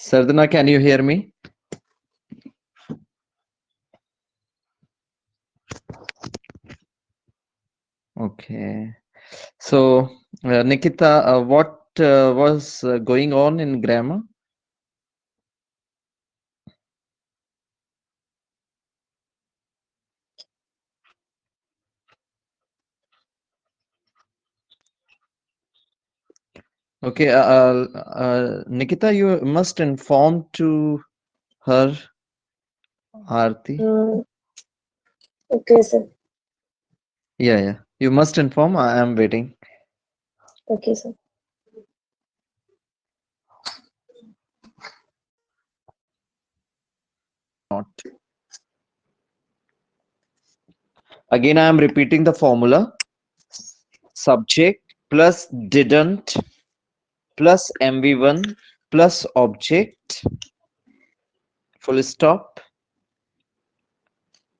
Sardana, can you hear me? Okay. So, Nikita, what was going on in grammar? Okay, Nikita, you must inform to her, Aarti. Okay, sir. Yeah. You must inform. I am waiting. Okay, sir. Not. Again, I am repeating the formula. Subject plus didn't plus MV1 plus object. Full stop.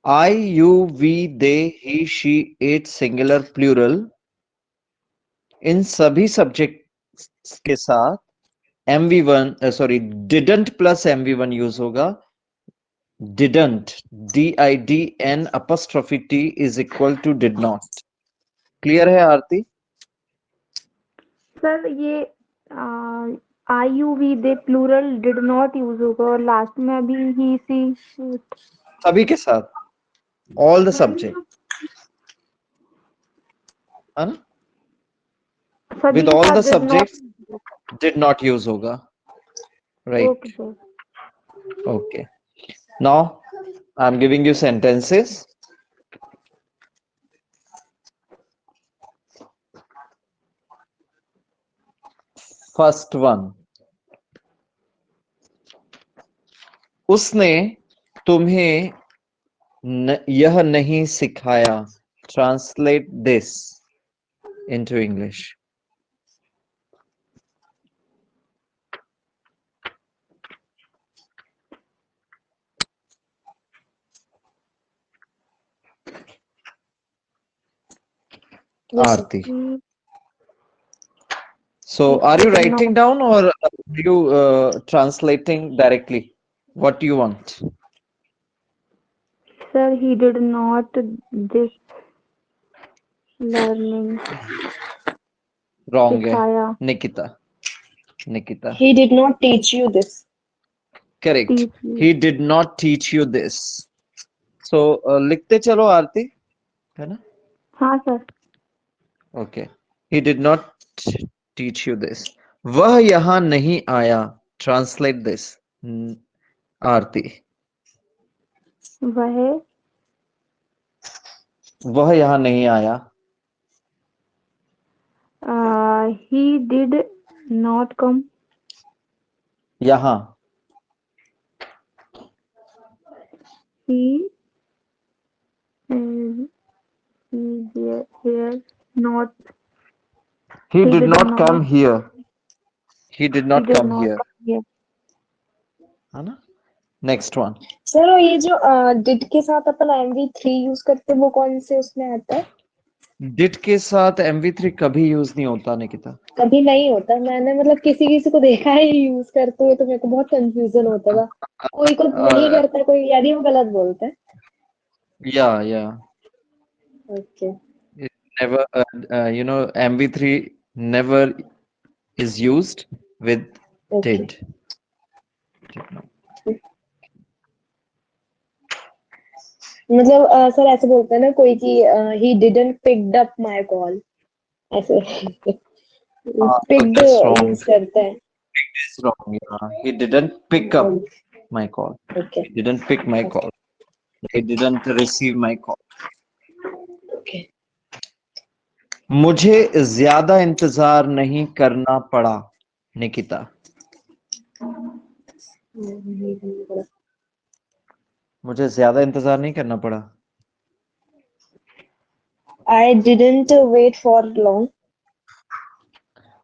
I, you, we, they, he, she, it, singular, plural. इन सभी subjects के साथ MV1 sorry didn't plus MV1 use होगा. Didn't, DIDN apostrophe T is equal to did not. Clear है Aarti? Sir ये I you we they plural did not use होगा और last में अभी ही सी सभी के साथ all the subject है ना? सभी With के all साथ the subjects did not use होगा, right? Okay sir. Okay. Now I'm giving you sentences. First one. उसने तुम्हें यह नहीं सिखाया. Translate this into English. Yes, sir. Aarti. So are you writing down or are you translating directly? What do you want? Sir, he did not this learning Wrong है. सिखाया. Nikita. He did not teach you this. Correct. Teach you. He did not teach you this. So लिखते चलो आरती, है ना? हाँ sir. Okay. He did not teach you this. वह यहाँ नहीं आया. Translate this. आरती. वह यहाँ नहीं आया. He did not come. यहाँ. He here not. He did not come here. He did not come here. है ना? Next one. सर ये जो डिड के साथ अपन MV3 यूज करते हैं वो कौन से उसमें आता है? Did के साथ MV3 कभी यूज नहीं होता निकिता. कभी नहीं होता. मैंने मतलब किसी को देखा है यूज करते हुए तो मेरे को बहुत कंफ्यूजन होता था. कोई नहीं करता, कोई यदि वो गलत बोलता है. Yeah. Okay. It never MV3 never is used with Okay. did not. मतलब सर ऐसे बोलते हैं ना कोई कि he didn't picked up my call. ऐसे picked यूज करते हैं. Picked is wrong. Yeah. He didn't pick up my call. Okay. He didn't pick my call. He didn't receive my call. Okay. मुझे ज्यादा इंतजार नहीं करना पड़ा निकिता. मुझे ज्यादा इंतजार नहीं करना पड़ा. I didn't wait for long.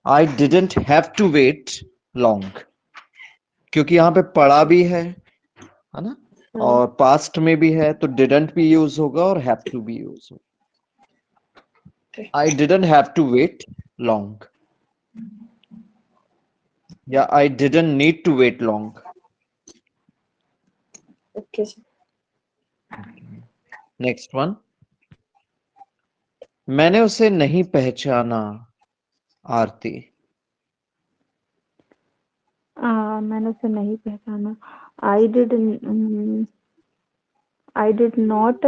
I didn't have to wait long. क्योंकि यहाँ पे पड़ा भी है ना? और पास्ट में भी है तो didn't भी यूज होगा और have to भी यूज होगा. I didn't have to wait long. या I didn't need to wait long. Okay sir. Next one. मैंने उसे नहीं पहचाना, आरती। मैंने उसे नहीं पहचाना। I did not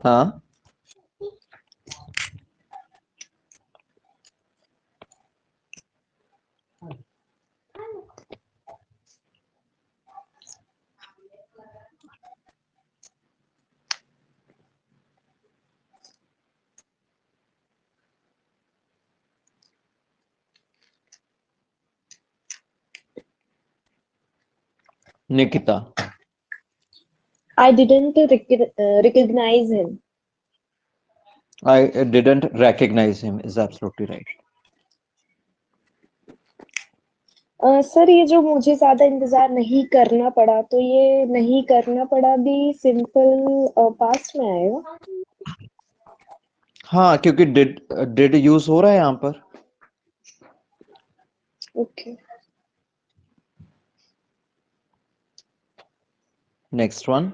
हाँ, Nikita. I didn't recognize him. I didn't recognize him is absolutely right. Sir ये जो मुझे ज्यादा इंतजार नहीं करना पड़ा, तो ये नहीं करना पड़ा भी सिंपल पास्ट में आएगा। हाँ, क्योंकि did यूज हो रहा है यहाँ पर। ओके। Next one.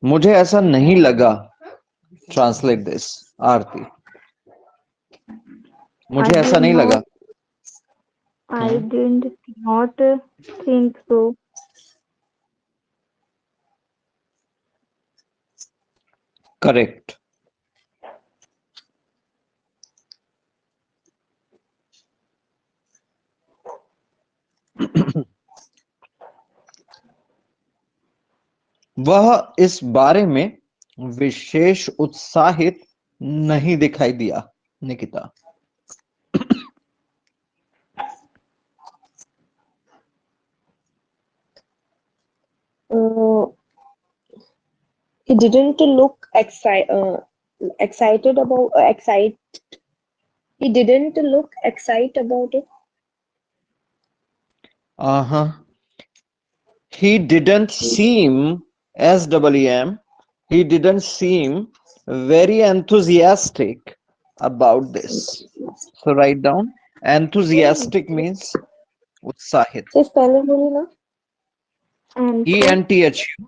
मुझे ऐसा नहीं लगा, ट्रांसलेट दिस, आरती। मुझे ऐसा नहीं लगा। I did not think so. Correct. वह इस बारे में विशेष उत्साहित नहीं दिखाई दिया, Nikita. He didn't look excited about He didn't look excited about it. Uh-huh. He didn't seem, SEEM, he didn't seem very enthusiastic about this. So write down, enthusiastic means उत्साहित. सिर्फ पहले बोली ना। ENTHU,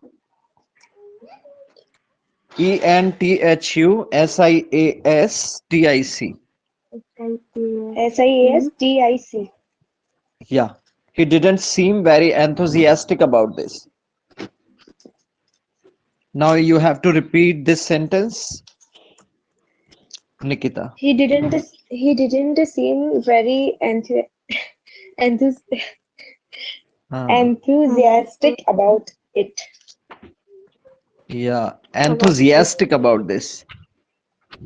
ENTHUSIASTIC. SIASTIC. Yeah, he didn't seem very enthusiastic about this. Now you have to repeat this sentence, Nikita. He didn't seem very enthusiastic about it. Yeah, enthusiastic about this.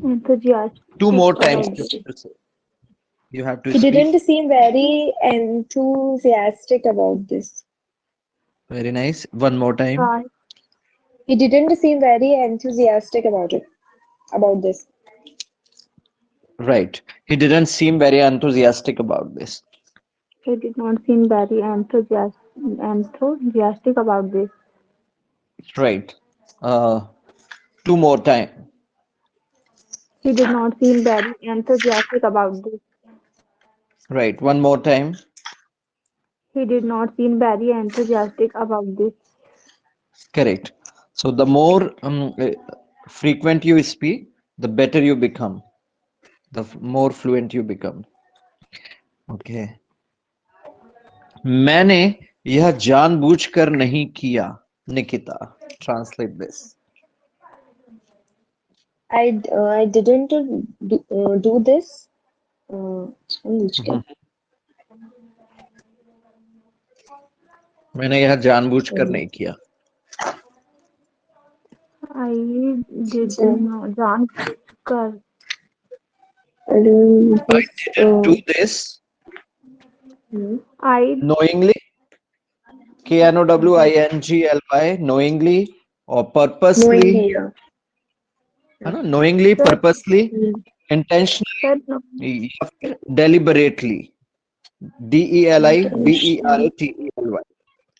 Enthusiastic. Two more times. about You have to He speak. didn't seem very enthusiastic about this. Very nice. One more time. He didn't seem very enthusiastic about it. About this. Right. He didn't seem very enthusiastic about this. He did not seem very enthusiastic about this. Right. Two more time. He did not seem very enthusiastic about this. Right. One more time. He did not seem very enthusiastic about this. Correct. So the more frequent you speak, the better you become. The more fluent you become. Okay. मैंने यह जानबूझकर नहीं किया, Nikita. Translate this. I didn't do this. मैंने यह जानबूझकर नहीं किया. I did not जानकर. I didn't do this I knowingly, KNOWINGLY, knowingly or purposely. knowingly, yeah. है ना? Knowingly, Sir. purposely, intentionally, said no. या फिर deliberately. DELIBERATLY.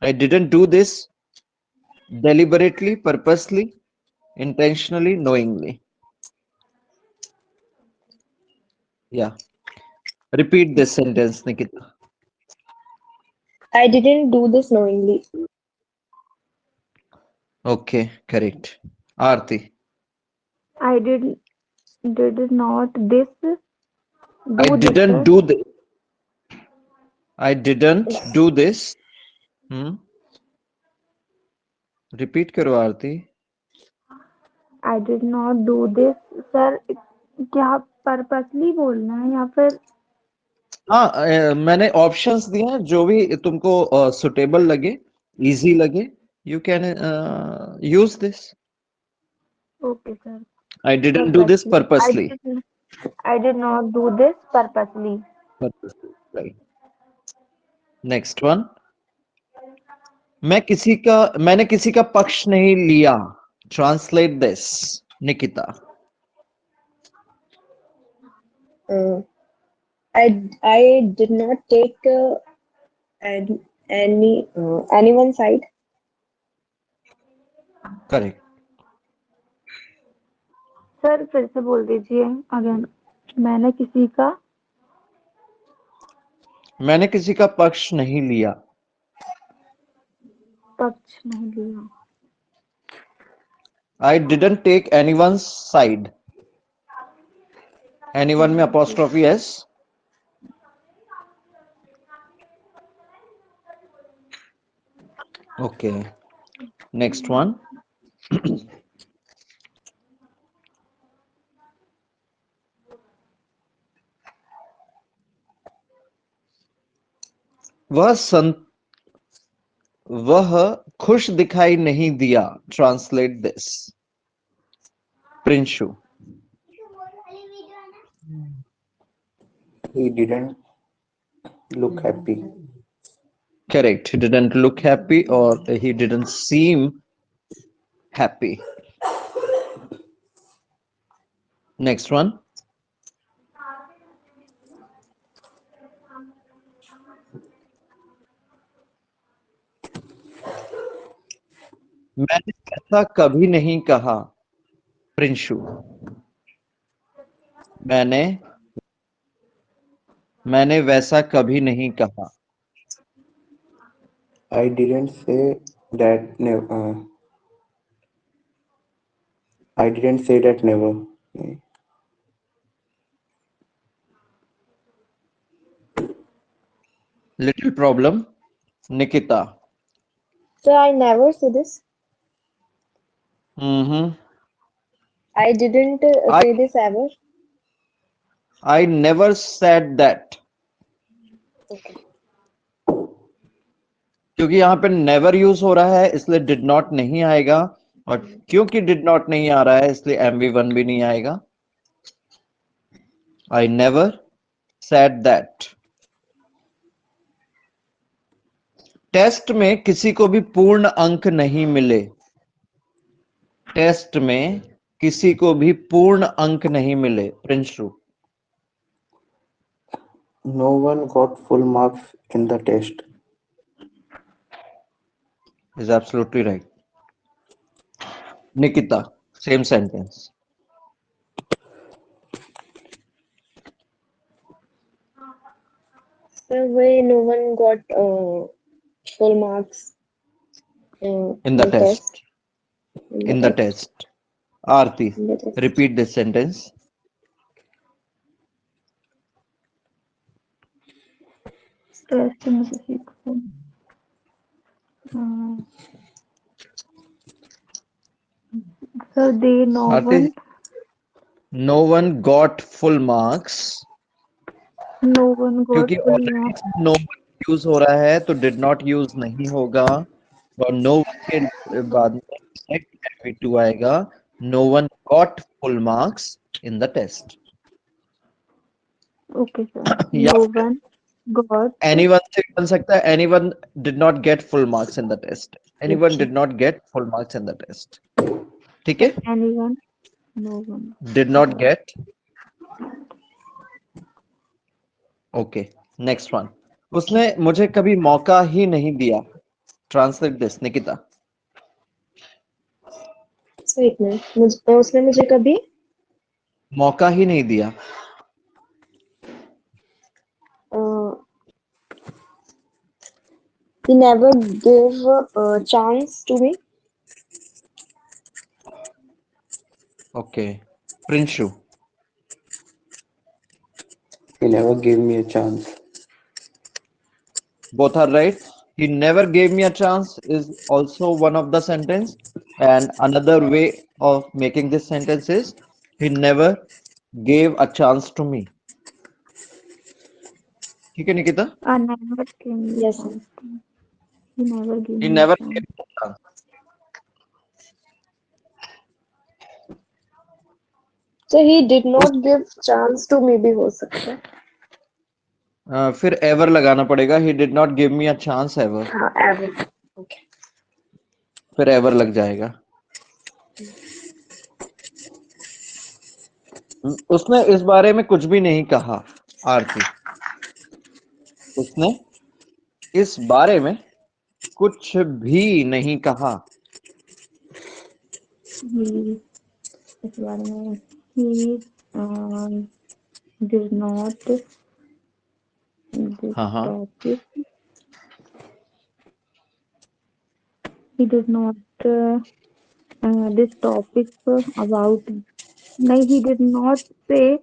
I didn't do this deliberately, purposely, intentionally, knowingly. Yeah. Repeat this sentence, Nikita. I didn't do this knowingly. Okay, correct. Aarti. I did not this I do this, didn't sir. do this. I didn't do this. Hmm? Repeat करो आरती. I did not do this, sir. क्या purposely बोलना है या फिर हाँ, मैंने options दिए हैं, जो भी तुमको सुटेबल लगे, इजी लगे, you can use this. Okay sir. I didn't do this purposely. I did not do this purposely. Purposely, right. Next one. मैंने किसी का पक्ष नहीं लिया. Translate this, Nikita. I did not take anyone's side. Correct. Sir फिर से बोल दीजिए अगेन. मैंने किसी का पक्ष नहीं लिया. I didn't take anyone's side. Anyone में apostrophe s. Okay. Next one. वह खुश दिखाई नहीं दिया. Translate this. Prinshu. He didn't look happy. Correct. He didn't look happy, or he didn't seem happy. Next one. मैंने ऐसा कभी नहीं कहा. प्रिंशु. मैंने वैसा कभी नहीं कहा. I didn't say that. I didn't say that never. Little problem. Nikita. So I never say this. Mm-hmm. I didn't say this ever. I never said that. Okay. क्योंकि यहाँ पे never यूज हो रहा है, इसलिए did not नहीं आएगा, और क्योंकि did not नहीं आ रहा है, इसलिए MV1 भी नहीं आएगा. I never said that. Test में किसी को भी पूर्ण अंक नहीं मिले. टेस्ट में किसी को भी पूर्ण अंक नहीं मिले. Prinshu. No one got full marks in the test. Is absolutely right. Nikita, same sentence. So why no one got full marks In the test. In the test. Aarti, In the test. repeat this sentence. Test में किसी को sir दे no Aarti, one no one got full marks. Got क्योंकि already no one use हो रहा है, तो did not use नहीं होगा, और no one के बाद में next MV2 आएगा. No one got full marks in the test. Okay sir. या नो वन गॉट anyone से बन सकता है. Anyone did not get full marks in the test. Anyone did not get full marks in the test. ठीक है? Anyone. No one Did not get. Okay. Next one. उसने मुझे कभी मौका ही नहीं दिया. Translate this, Nikita. एक मिनट, उसने मुझे कभी मौका ही नहीं दिया. he never gave a chance to me. Okay. Prinshu. He never gave me a chance. Both are right. He never gave me a chance is also one of the sentence. And another way of making this sentence is he never gave a chance to me. ठीक है Nikita? never gave me a Yes, sir. chance. He never gave He me never a chance. gave me a chance. So he did not give chance to me भी हो सकता है. फिर ever लगाना पड़ेगा. He did not give me a chance ever. हाँ, ever. Okay. फिर ever लग जाएगा. उसने इस बारे में कुछ भी नहीं कहा. आरती. उसने इस बारे में कुछ भी नहीं कहा. He इस बारे में he did not this हाँ हाँ. topic. He did not this topic about. No, he did not say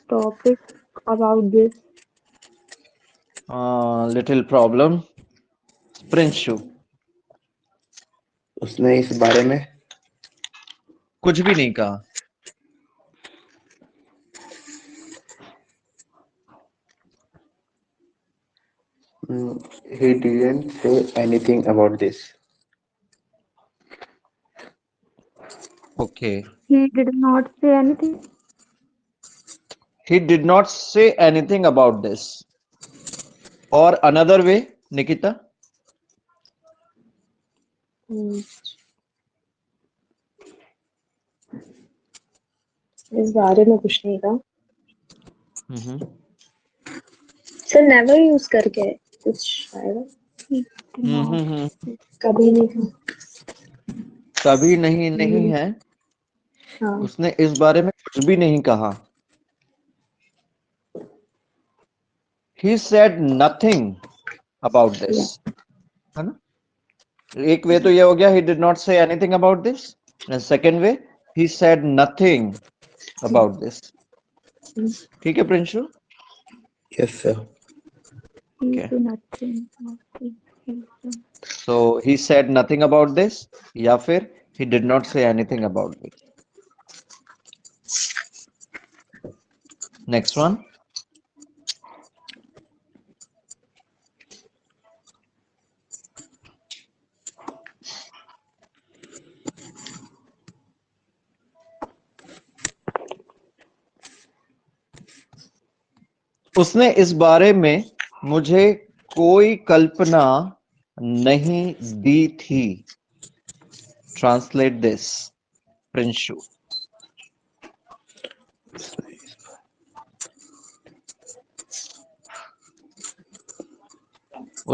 topic about this. Little problem. Prinshu. उसने इस बारे में कुछ भी नहीं कहा. he didn't say anything about this. Okay. He did not say anything. He did not say anything about this. Or another way, Nikita? इस बारे में कुछ नहीं कहा. Mm-hmm. सर never use करके कुछ आएगा. He did not. Mm-hmm. कभी नहीं कहा. कभी नहीं नहीं है. हाँ. उसने इस बारे में कुछ भी नहीं कहा. He said nothing about this. है ना? एक वे तो ये हो गया he did not say anything about this. And second way, he said nothing about this. ठीक है Prinshu? Yes, sir. He Okay. did nothing. Nothing. So he said nothing about this या फिर he did not say anything about it. Next one. उसने इस बारे में मुझे कोई कल्पना नहीं दी थी. Translate this, Prinshu.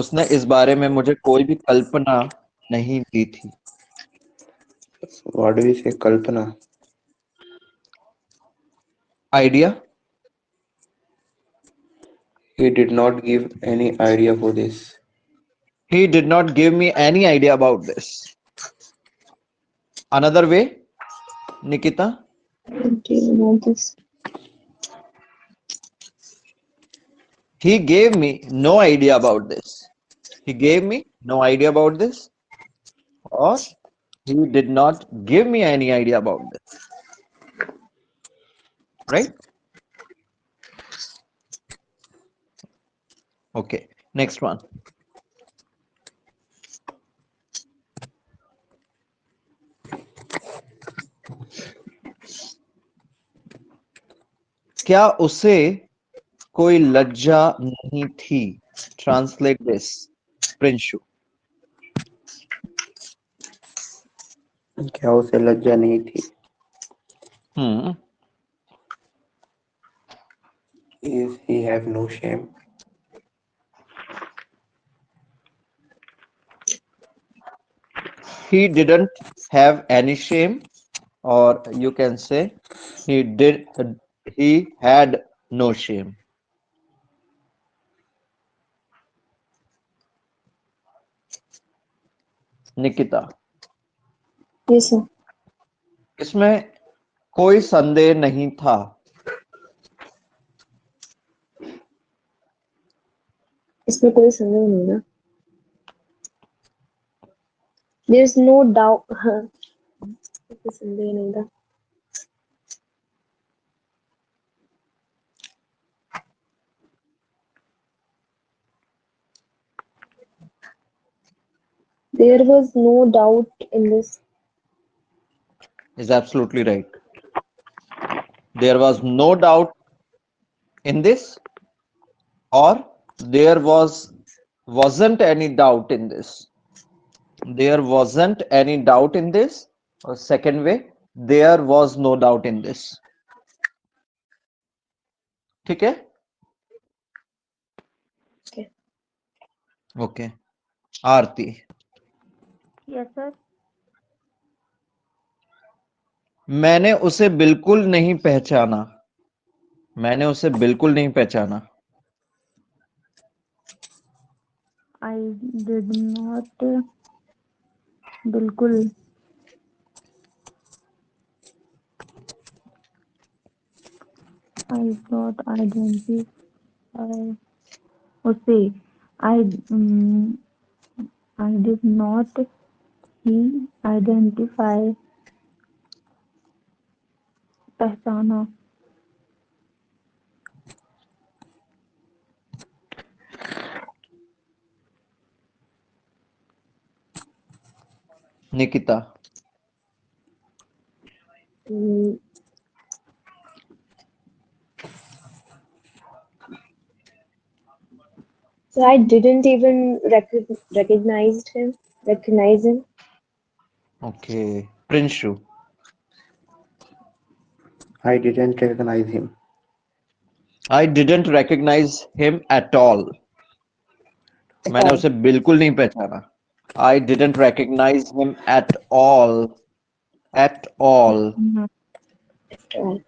उसने इस बारे में मुझे कोई भी कल्पना नहीं दी थी. What do we say? Kalpana. Idea? He did not give any idea for this. He did not give me any idea about this. Another way, Nikita? He gave me no idea about this. He gave me no idea about this. Or he did not give me any idea about this. Right? Okay, next one. क्या उसे कोई लज्जा नहीं थी? Translate this, Prinshu. क्या उसे लज्जा नहीं थी? Is he have no shame? he didn't have any shame, or you can say he had no shame. Nikita, Yes, sir. इसमें कोई संदेह नहीं था. इसमें कोई संदेह नहीं ना. There is no doubt. हाँ, कोई संदेह नहीं था. There was no doubt in this. Is absolutely right. There was no doubt in this, or there wasn't any doubt in this. There wasn't any doubt in this, or second way, there was no doubt in this. ठीक है? Okay. Okay. आरती, yes sir. मैंने उसे बिल्कुल नहीं पहचाना. मैंने उसे बिल्कुल नहीं पहचाना. आई डिड नॉट बिल्कुल. आई नॉट आइडेंटिफाई उसे. I did not he identify पहचाना. Nikita, Mm, so I didn't even recognize him. Recognize him. okay. Prinshu, I didn't recognize him. I didn't recognize him at all. मैंने all. उसे बिल्कुल नहीं पहचाना. I didn't recognize him at all. At all. At all.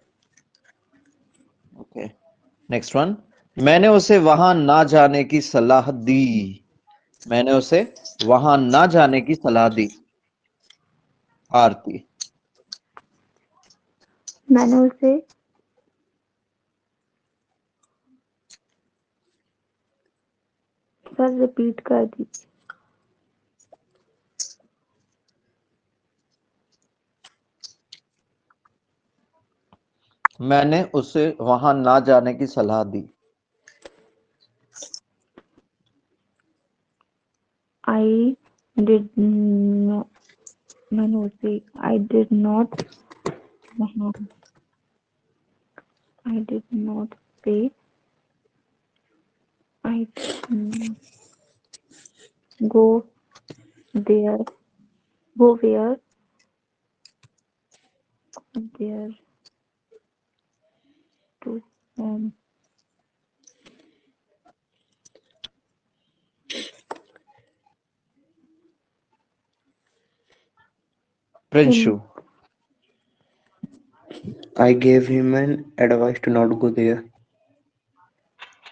Okay. Next one. मैंने उसे वहां ना जाने की सलाह दी. मैंने उसे वहां ना जाने की सलाह दी. आरती, मैंने उसे सर रिपीट कर दी. मैंने उसे वहां ना जाने की सलाह दी. आई डिड मैंने उसे I did not I did not say I go there, go where there to Prinshu, I gave him an advice to not go there.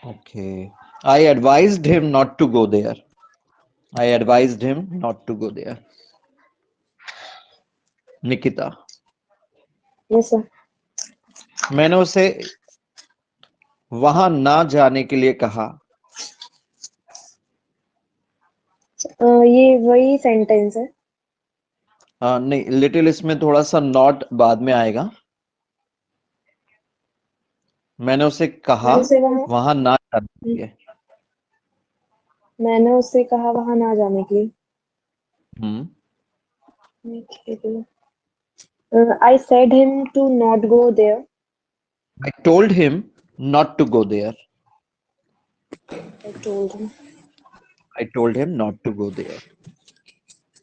okay. I advised him not to go there. I advised him not to go there. Nikita, Yes, sir. मैंने उसे वहां ना जाने के लिए कहा. ये वही सेंटेंस है. नहीं, लिटिल इसमें थोड़ा सा नॉट बाद में आएगा. मैंने उसे कहा मैंने उसे वहां ना जाने के लिए. मैंने उससे कहा वहां ना जाने के लिए. हम्म. I said him to not go there. I told him not to go there. I told him. I told him not to go there.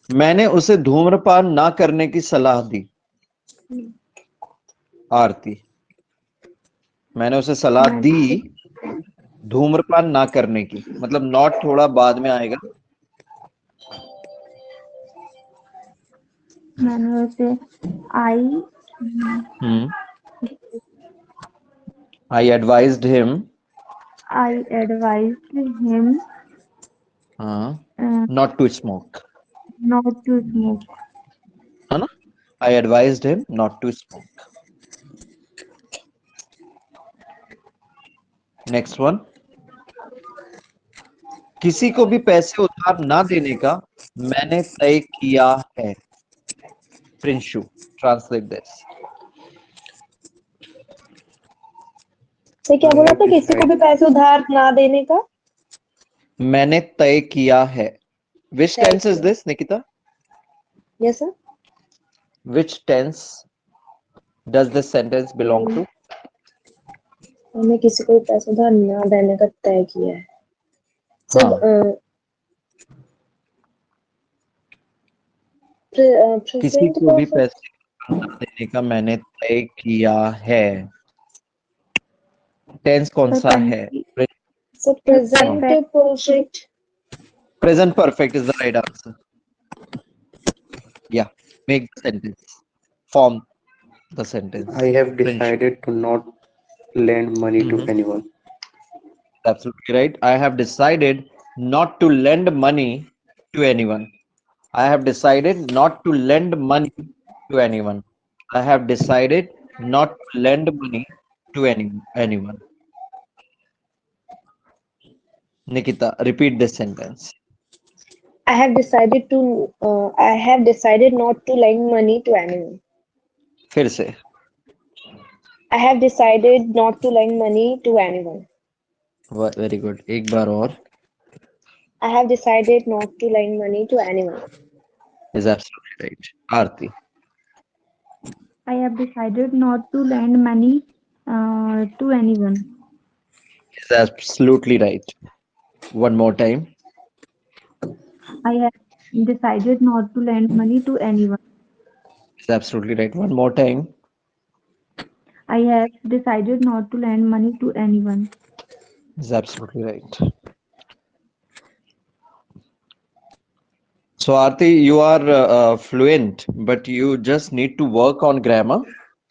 मैंने उसे धूम्रपान ना करने की सलाह दी. आरती, मैंने उसे सलाह दी धूम्रपान ना करने की. मतलब नॉट थोड़ा बाद में आएगा. मैंने उसे I Hmm. I advised him I advised him uh, not to smoke. Not to smoke है ना? I advised him not to smoke. Next one. किसी को भी पैसे उधार ना देने का मैंने तय किया है. Prinshu, translate this. तो क्या I बोला have था, किसी को भी decided पैसे उधार ना देने का? मैंने तय किया है. Which तय tense is किया। this, Nikita? Yes sir. Which tense does this sentence belong to? हमने किसी को भी पैसे उधार ना देने का तय किया है। हाँ. सर किसी प्रेजेंट को भी परफेक्ट। पैसे ना देने का मैंने तय किया है. टेंस कौन सा है? Sir present Perfect. Perfect. Present perfect is the right answer. Yeah, make the sentence. Form the sentence. I have Prinshu. decided to not lend money to Mhm. anyone. Absolutely right. I have decided not to lend money to anyone. I have decided not to lend money to anyone. I have decided not to lend money to anyone. Nikita, repeat this sentence. I have decided not to lend money to anyone. फिर से. I have decided not to lend money to anyone. Very good. एक बार और. I have decided not to lend money to anyone. Is absolutely right. Aarti. I have decided not to lend money to anyone. Is absolutely right. One more time. I have decided not to lend money to anyone. Is absolutely right. One more time. I have decided not to lend money to anyone. Is absolutely right. So Aarti, you are fluent, but you just need to work on grammar.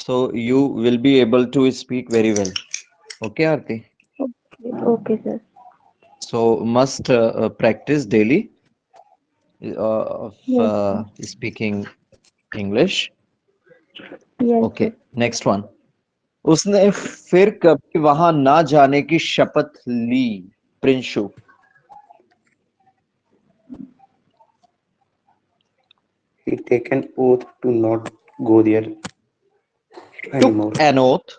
So you will be able to speak very well. Okay, Aarti. Okay, sir. So must practice daily of Yes, sir. speaking English. Yes, Okay, sir. next one. उसने फिर कभी वहां ना जाने की शपथ ली. Prinshu. He take an oath to not go there anymore. Took an oath.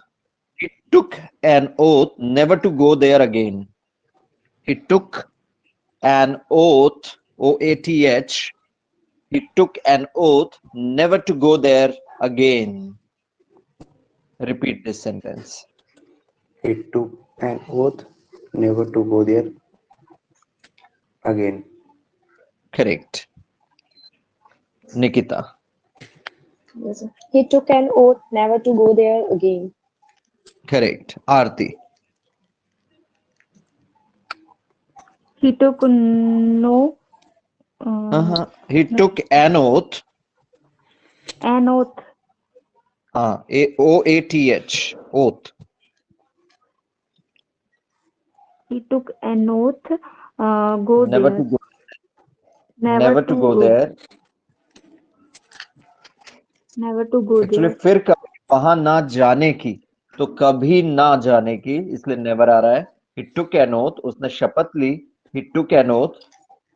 He took an oath never to go there again. He took an oath, O-A-T-H. He took an oath never to go there again. Repeat this sentence. He took an oath never to go there again. Correct. Nikita. Yes, sir. He took an oath never to go there again. Correct. Aarti. He took no He took an oath. an oath. O-A-T-H. Oath. He took an oath. Go Never there. to go. Never Never to to go there. never to go actually there. फिर कभी वहां ना जाने की, तो कभी ना जाने की, इसलिए नेवर आ रहा है. ही टुक एन ओथ, उसने शपथ ली. ही टुक एन ओथ,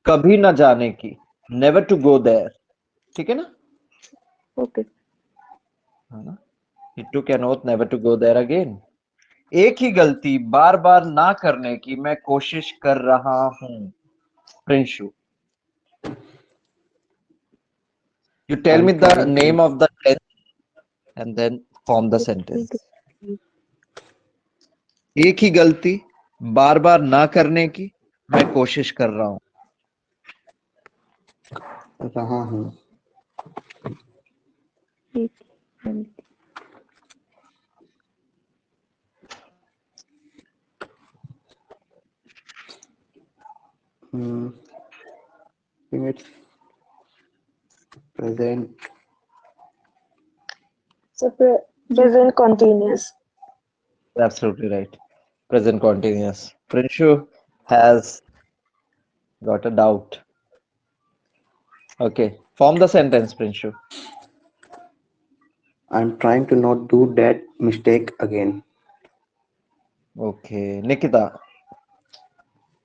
कभी ना जाने की. Never to go there. ठीक है ना? Okay. He took an oath never to go there again. एक ही गलती बार बार ना करने की मैं कोशिश कर रहा हूं. Prinshu, you tell I'm me the trying name to of the tense and then form the sentence. एक ही गलती बार बार ना करने की मैं कोशिश कर रहा हूं. रहा हूँ. एक I think it's present So present continuous. Absolutely right. Present continuous. Prinshu has got a doubt. Okay. Form the sentence, Prinshu. I'm trying to not do that mistake again. Okay. Nikita.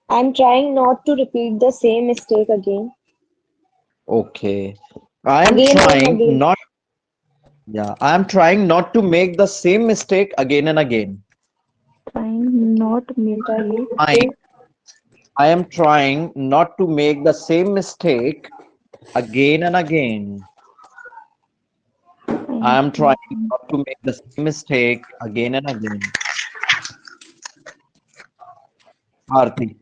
I'm trying not to repeat the same mistake again. Okay. I am Again and trying again. not, yeah, I am trying not to make the same mistake again and again. Trying not Trying mistake. I, I am trying not to make the same mistake again and again. I I am am trying not to make the same mistake again and again. Aarti,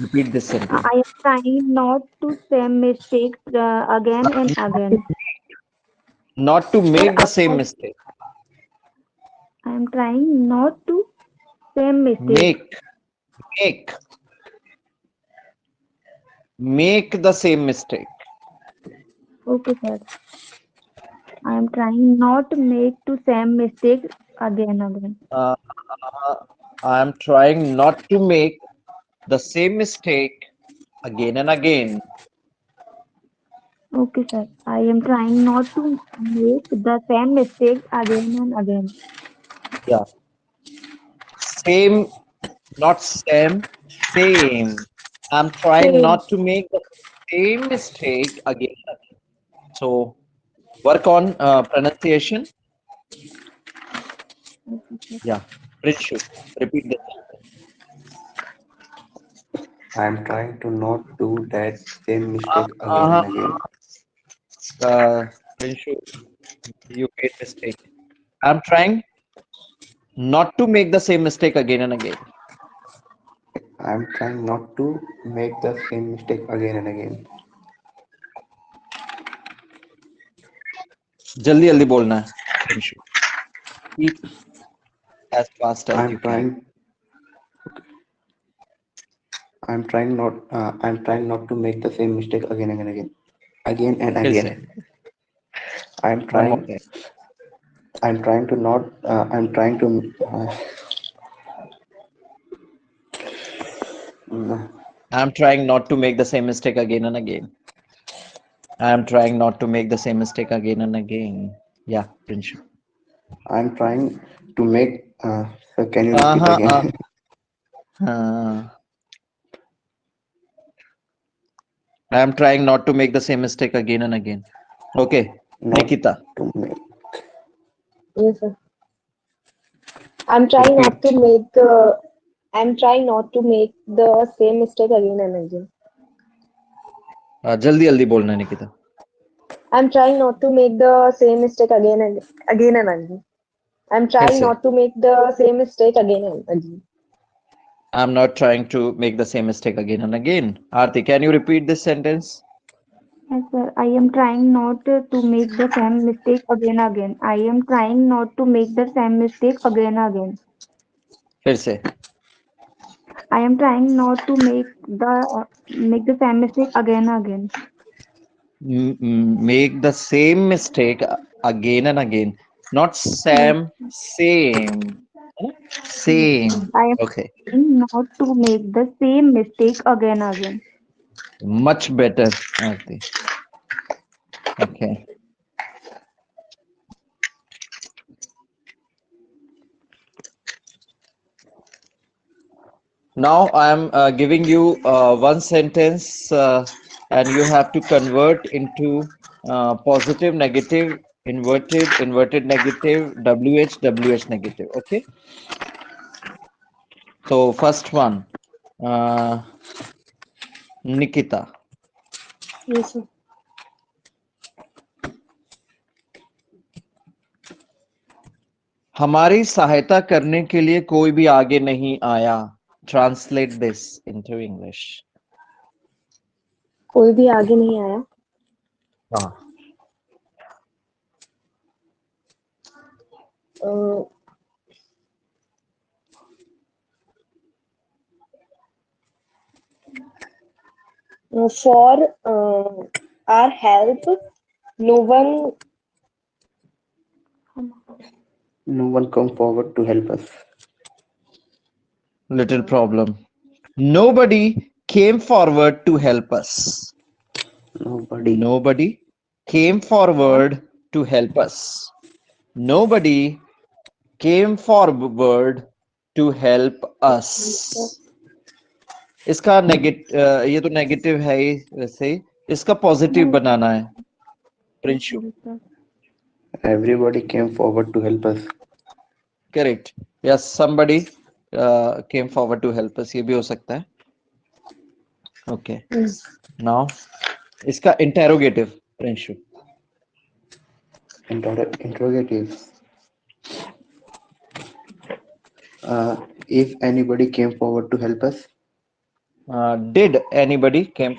repeat this sentence. I am trying not to same mistake again and again. Not to Sir, make the same mistake. I am trying not to same mistake. Make, make, make the same mistake. Okay, sir. I am trying not to make to same mistake again. Uh, I am trying not to make the same mistake again and again. Okay, sir. I am trying not to make the same mistake again and again. Yeah. Same, not same, same. I'm trying same. not to make the same mistake again and again. So work on pronunciation. Okay, sir. Yeah. Prinshu, repeat this. I'm trying to not do that same Uh, mistake again uh, and again. Prinshu, you made mistake. I'm trying not to make the same mistake again and again. I'm trying not to make the same mistake again and again. जल्दी जल्दी बोलना है Prinshu. Speak as fast as you I'm can. trying. I'm trying not to make the same mistake again and again. Again and फिर से again. I'm one more trying. time. I'm trying to not. I'm trying to. I'm trying not to make the same mistake again and again. I'm trying not to make the same mistake again and again. Yeah, Prinshu. I'm trying to make. So can you repeat again? Uh, I'm trying not to make the same mistake again and again. Okay, Not Nikita. to make. Yes, sir. I'm trying not to Repeat. make the I'm trying not to make the same mistake again and again. जल्दी जल्दी बोलना है Nikita. I'm trying not to make the same mistake again and again. I'm फिर trying से. not to make the same mistake again and again. I'm not trying to make the same mistake again and again. Aarti, can you repeat this sentence? Yes, sir. I am trying not to make the same mistake again. I am trying not to make the same mistake again. फिर से. I am trying not to make the same mistake again. Make the same mistake again and again. Not Yes, same. yes. Same. I am Okay. trying not to make the same mistake again. Much better, Aarti. Okay. Now I am giving you one sentence and you have to convert into positive, negative, inverted negative, WH negative. Okay. So first one, uh, Nikita. Yes, sir. हमारी सहायता करने के लिए कोई भी आगे नहीं आया. Translate this into English. कोई भी आगे नहीं आया. हाँ. Uh, for our help, no one No one come forward to help us. Little problem. Nobody came forward to help us. Nobody. Nobody came forward to help us. Nobody came forward to help us. इसका ये तो negative है ही वैसे, इसका positive बनाना है Prinshu. Everybody came forward to help us. Correct. Yes, somebody came forward to help us, ये भी हो सकता है. ओके. नाउ इसका interrogative Prinshu. Interrogative. If anybody came forward to help us. Did anybody come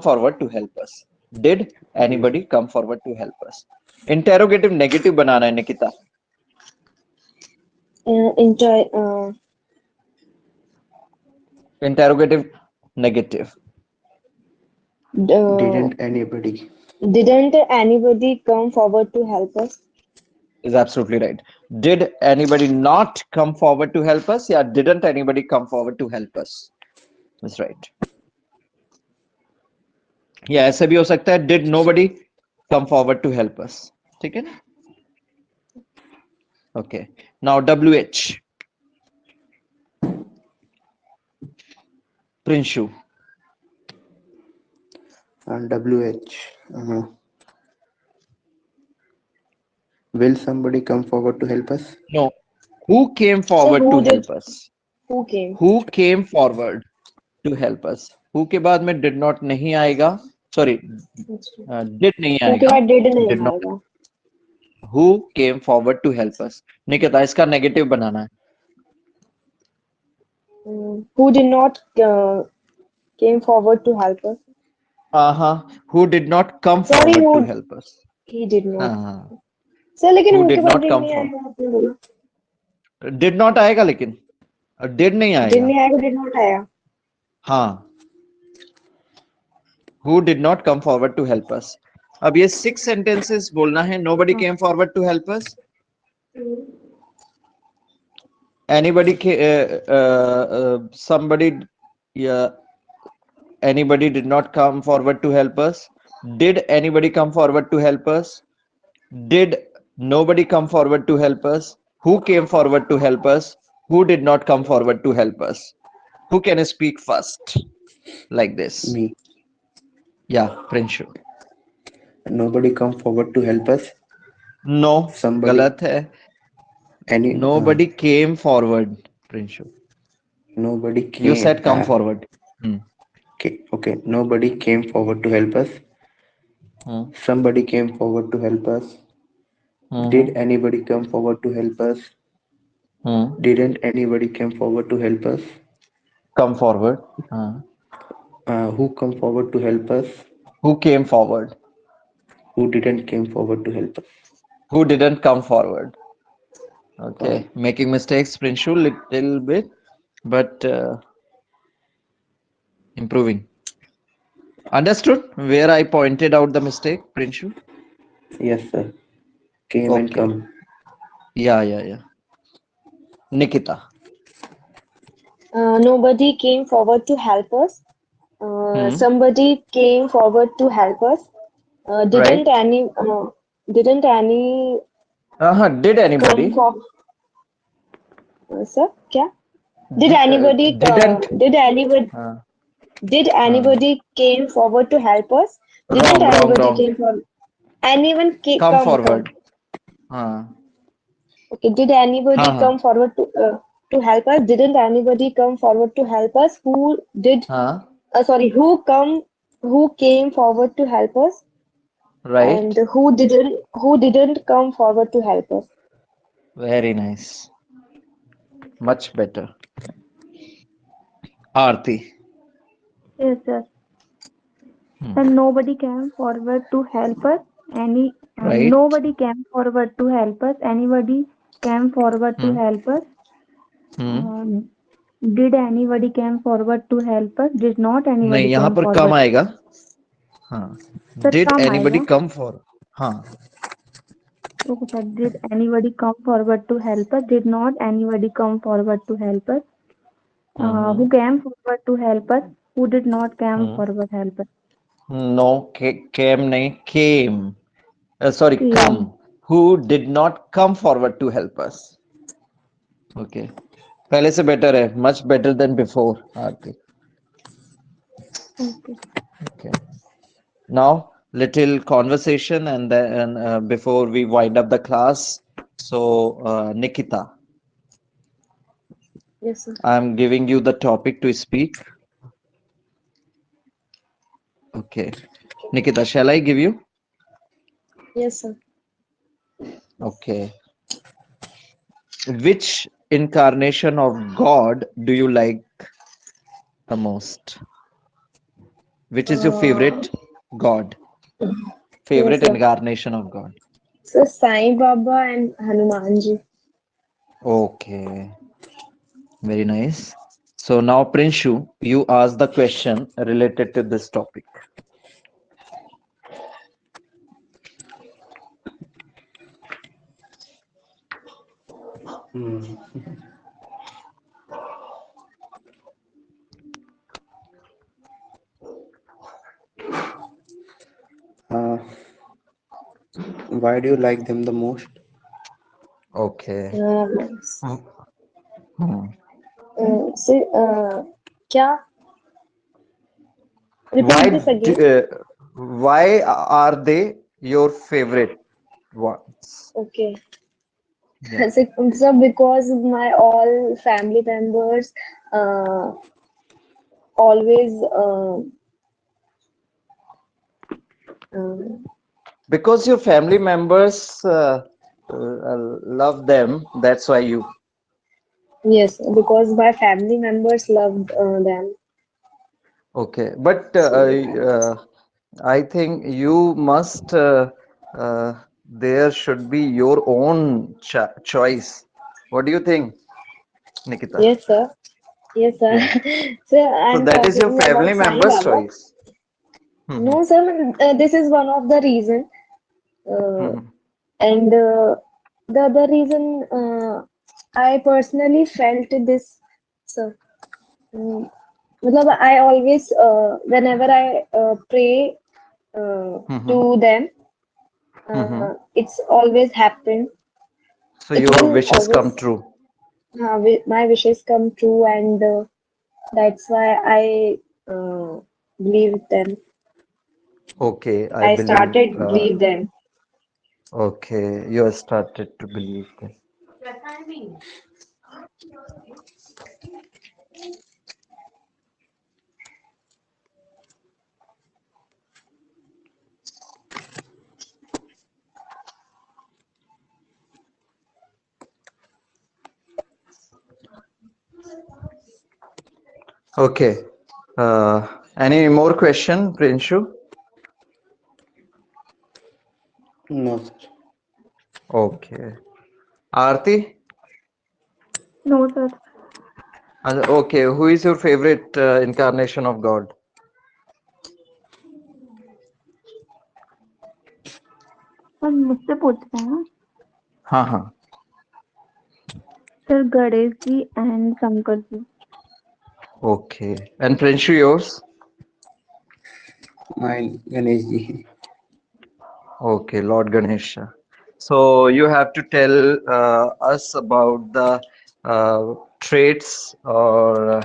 forward to help us? Did anybody come forward to help us? Interrogative negative बनाना है Nikita. Interrogative negative. Didn't anybody. Didn't anybody come forward to help us? Is absolutely right. Did anybody not come forward to help us? Yeah, didn't anybody come forward to help us? That's right. Yeah, ऐसे भी हो सकता है. Did nobody come forward to help us? ठीक है ना? Okay. Now WH. Prinshu. WH. Will somebody come forward to help us? No. Who came forward who to did? help us? Who came? Who came forward to help us? Who के बाद में did not नहीं आएगा. Sorry, did नहीं Who के आएगा. बाद did नहीं Did not. आएगा. Who came forward to help us? Nikita, इसका नेगेटिव बनाना है. Who did not came forward to help us? Who did not come Sorry, forward who- to help us? He did not. हाँ. Sir लेकिन Who who did के बाद not did come नहीं forward? आएगा आपने बोला. Did not आएगा लेकिन. Did नहीं Did आएगा. नहीं आएगा, did not आया. हाँ. Who did not come forward to help us? अब ये 6 sentences बोलना है. Nobody came forward to help us. Somebody, yeah. Anybody did not come forward to help us. Did anybody come forward to help us? Did nobody come forward to help us? Who came forward to help us? Who did not come forward to help us? Who can speak first? Like this. Me. Yeah, Prinshu. Nobody come forward to help us. No, Somebody. गलत है. Nobody came forward, Prinshu. Nobody came. You said come forward. Okay. Nobody came forward to help us. Somebody came forward to help us. Did anybody come forward to help us? Didn't anybody come forward to help us? Come forward. Who come forward to help us? Who came forward? Who didn't came forward to help us? Who didn't come forward? Okay, making mistakes, Prinshu, little bit, but improving. Understood where I pointed out the mistake, Prinshu? Yes, sir. Came and Okay. come. Yeah. Nikita. Nobody came forward to help us. Somebody came forward to help us. Did any Did anybody? come for sir क्या? Did anybody came forward to help us? Didn't anybody wrong. came forward? Anyone Come forward. Okay. Did anybody come forward to help us? Didn't anybody come forward to help us? Who did? Who came forward to help us? Right. And who didn't come forward to help us? Very nice. Much better. Aarti. Yes, sir. And nobody came forward to help us. Right. Nobody came forward to help us. Anybody came forward to help us. Did anybody came forward to help us? Did not anybody नहीं, यहाँ came पर forward? कम आएगा. हाँ. Sir, Did come anybody आएगा. come for? हाँ. Okay, sir. Did anybody come forward to help us? Did not anybody come forward to help us? Who came forward to help us? Who did not come forward to help us? No, came nahi, came. Sorry, Came. come. Who did not come forward to help us? Okay. पहले से better है, much better than before, Aarti. Okay. Okay. Now, little conversation and then before we wind up the class. So, Nikita, Yes, sir. I'm giving you the topic to speak. Okay. Nikita, shall I give you? Yes, sir. Okay. Which incarnation of God do you like the most? Which is your favorite God? Favorite Yes, sir. incarnation of God? So Sai Baba and Hanuman ji. Okay. Very nice. So now, Prinshu, you ask the question related to this topic. Why do you like them the most? Okay. Hmm. So, क्या? Repeat this again. Why are they your favorite ones? Okay. Yeah. So because my all family members always Because your family members love them, that's why you. yes, because my family members loved them. Okay, but I think you must. There should be your own choice. What do you think, Nikita? Yes, sir. Yes, sir. Yeah. So So I'm that is your talking family about Sai member's Baba. choice. No, sir. This is one of the reason, and the other reason I personally felt this, sir. मतलब I always whenever I pray to them, it's always happened. So It your will wishes come always true. my wishes come true, and that's why I believe them. Okay, I I believe. started believe them. Okay, you have started to believe them. Okay. Any more question, Prinshu? No, sir. Okay. Aarti? No, sir. Okay, who is your favorite incarnation of God? Sir मुझसे पूछ रहे हैं ना हाँ हाँ sir Ganesh ji and Shankar ji Okay. And Prinshu, yours? Mine, Ganesh ji. Okay, Lord Ganesha. So you have to tell us about the traits or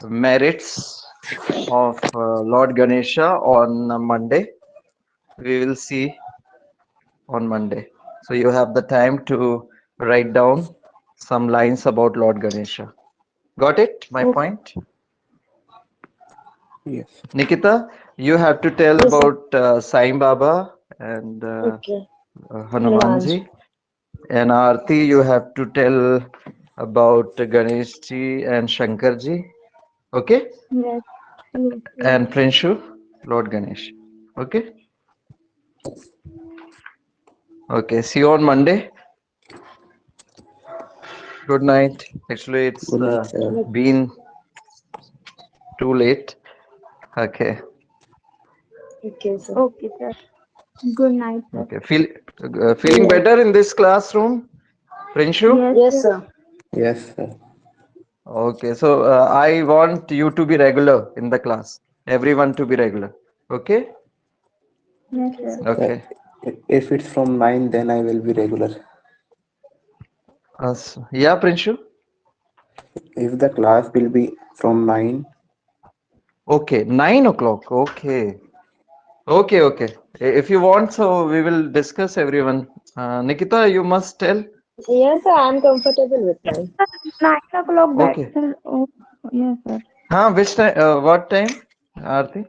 merits of Lord Ganesha on Monday. We will see on Monday. So you have the time to write down some lines about Lord Ganesha. Got it? My Okay. point? Yes. Nikita, you have to tell Yes, sir. about Sai Baba and Okay. Hanumanji. And Aarti, you have to tell about Ganesh ji and Shankar ji. Okay? Yes. Yes. And Prinshu, Lord Ganesh. Okay? Okay. See you on Monday. Good night. Actually, it's Good night, sir. been too late. Okay. Okay, sir. Okay, sir. Good night, sir. Okay. Feel Feeling better in this classroom, Prinshu? Yes, sir. Yes, sir. Okay, so I want you to be regular in the class. Everyone to be regular. Okay? Yes, sir. Okay. If it's from 9, then I will be regular. Yeah, Prinshu? If the class will be from 9, Okay, 9 o'clock. Okay. Okay, okay. If you want, so we will discuss everyone. Nikita, you must tell. Yes, sir. I'm comfortable with mine. 9 o'clock back, Okay. sir. Oh, yes, sir. Which time? What time, Aarti?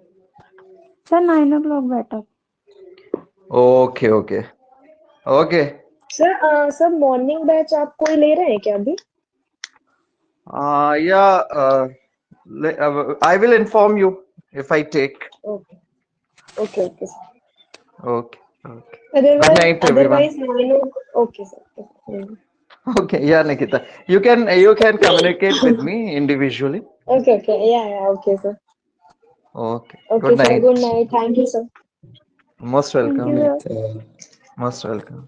Sir, 9 o'clock better. Okay, okay. Okay. Sir morning batch आप कोई ले रहे हैं क्या अभी? Yeah, I will inform you if I take. Okay okay okay Okay. Okay. Good night, everyone. Otherwise okay sir. Okay. Yeah, Nikita. You can communicate with me individually. Okay okay या okay sir. Okay. Okay Good sir, night. Good night. Thank you sir. Most Thank welcome. you, sir. uh, Most welcome.